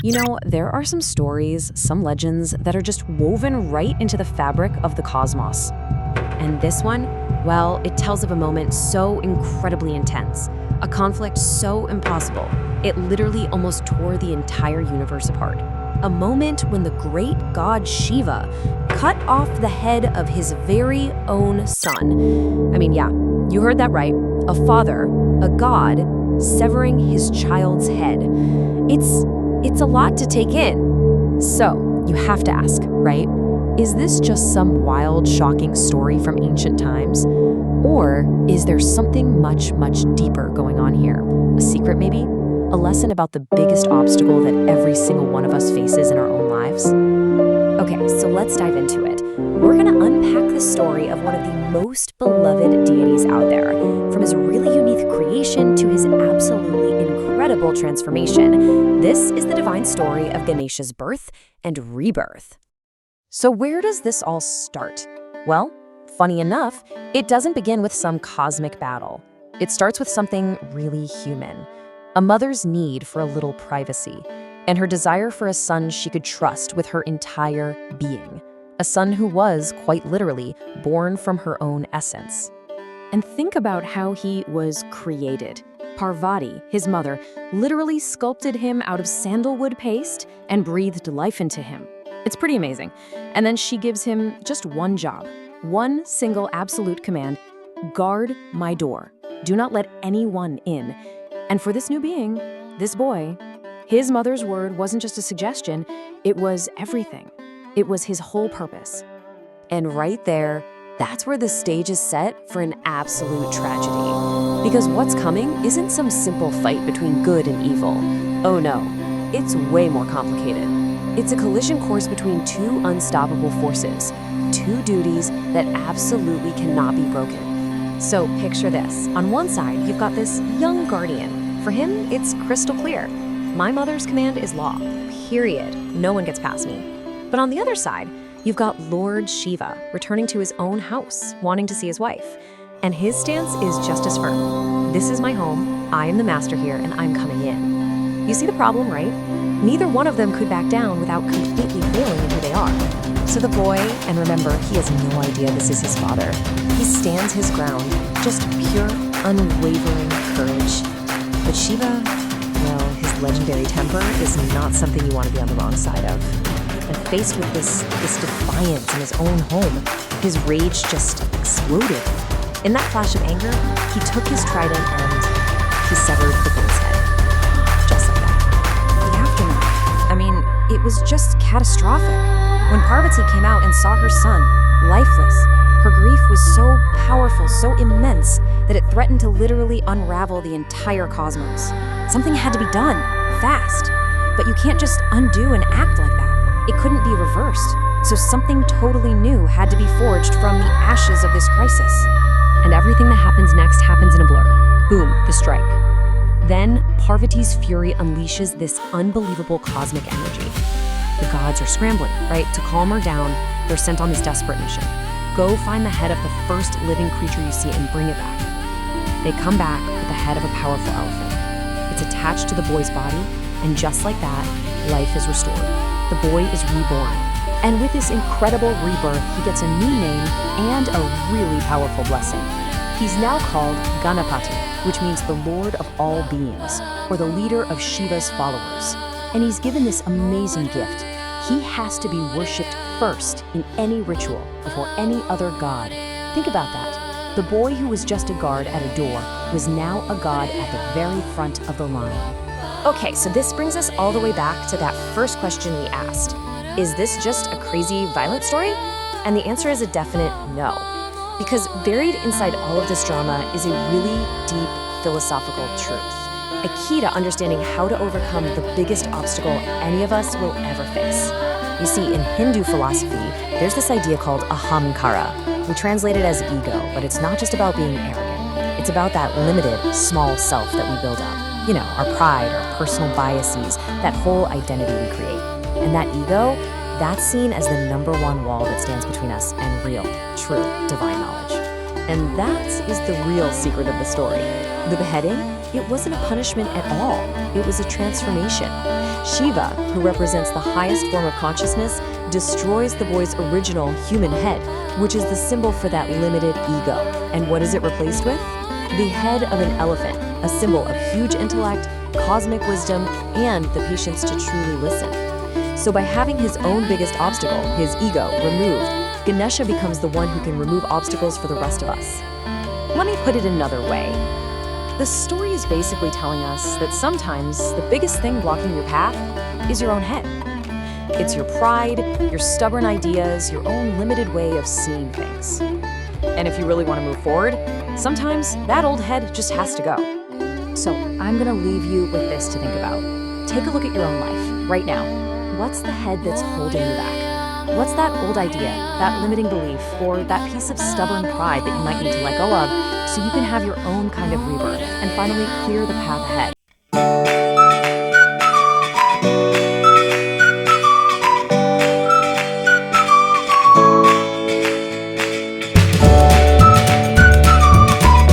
There are some stories, some legends that are just woven right into the fabric of the cosmos. And this one, well, it tells of a moment so incredibly intense, a conflict so impossible, it literally almost tore the entire universe apart. A moment when the great god Shiva cut off the head of his very own son. Yeah, you heard that right. A father, a god, severing his child's head. It's a lot to take in. So, you have to ask, right? Is this just some wild, shocking story from ancient times? Or is there something much, much deeper going on here? A secret, maybe? A lesson about the biggest obstacle that every single one of us faces in our own lives? Okay, so let's dive into it. We're gonna unpack the story of one of the most beloved deities out there, from his really unique creation to his absolutely incredible transformation. This is the divine story of Ganesha's birth and rebirth. So where does this all start? Well, funny enough, it doesn't begin with some cosmic battle. It starts with something really human. A mother's need for a little privacy, and her desire for a son she could trust with her entire being. A son who was, quite literally, born from her own essence. And think about how he was created. Parvati, his mother, literally sculpted him out of sandalwood paste and breathed life into him. It's pretty amazing. And then she gives him just one job, one single absolute command: guard my door. Do not let anyone in. And for this new being, this boy, his mother's word wasn't just a suggestion, it was everything. It was his whole purpose. And right there, that's where the stage is set for an absolute tragedy. Because what's coming isn't some simple fight between good and evil. Oh no, it's way more complicated. It's a collision course between two unstoppable forces, two duties that absolutely cannot be broken. So picture this. On one side, you've got this young guardian. For him, it's crystal clear. My mother's command is law, period. No one gets past me. But on the other side, you've got Lord Shiva returning to his own house, wanting to see his wife. And his stance is just as firm. This is my home, I am the master here, and I'm coming in. You see the problem, right? Neither one of them could back down without completely failing in who they are. So the boy, and remember, he has no idea this is his father, he stands his ground, just pure, unwavering courage. But Shiva, well, his legendary temper is not something you want to be on the wrong side of. And faced with this defiance in his own home, his rage just exploded. In that flash of anger, he took his trident and he severed the bull's head. Just like that. The aftermath, it was just catastrophic. When Parvati came out and saw her son, lifeless, her grief was so powerful, so immense, that it threatened to literally unravel the entire cosmos. Something had to be done, fast. But you can't just undo an act like that. It couldn't be reversed. So something totally new had to be forged from the ashes of this crisis. And everything that happens next happens in a blur. Boom, the strike. Then Parvati's fury unleashes this unbelievable cosmic energy. The gods are scrambling, right? To calm her down, they're sent on this desperate mission. Go find the head of the first living creature you see and bring it back. They come back with the head of a powerful elephant. It's attached to the boy's body, and just like that, life is restored. The boy is reborn. And with this incredible rebirth, he gets a new name and a really powerful blessing. He's now called Ganapati, which means the Lord of all beings, or the leader of Shiva's followers. And he's given this amazing gift. He has to be worshipped first in any ritual before any other god. Think about that. The boy who was just a guard at a door was now a god at the very front of the line. Okay, so this brings us all the way back to that first question we asked. Is this just a crazy, violent story? And the answer is a definite no. Because buried inside all of this drama is a really deep philosophical truth. A key to understanding how to overcome the biggest obstacle any of us will ever face. You see, in Hindu philosophy, there's this idea called ahamkara. We translate it as ego, but it's not just about being arrogant. It's about that limited, small self that we build up. Our pride, our personal biases, that whole identity we create. And that ego, that's seen as the number one wall that stands between us and real, true, divine knowledge. And that is the real secret of the story. The beheading, it wasn't a punishment at all. It was a transformation. Shiva, who represents the highest form of consciousness, destroys the boy's original human head, which is the symbol for that limited ego. And what is it replaced with? The head of an elephant, a symbol of huge intellect, cosmic wisdom, and the patience to truly listen. So by having his own biggest obstacle, his ego, removed, Ganesha becomes the one who can remove obstacles for the rest of us. Let me put it another way. The story is basically telling us that sometimes the biggest thing blocking your path is your own head. It's your pride, your stubborn ideas, your own limited way of seeing things. And if you really want to move forward, sometimes that old head just has to go. So I'm gonna leave you with this to think about. Take a look at your own life right now. What's the head that's holding you back? What's that old idea, that limiting belief, or that piece of stubborn pride that you might need to let go of so you can have your own kind of rebirth and finally clear the path ahead?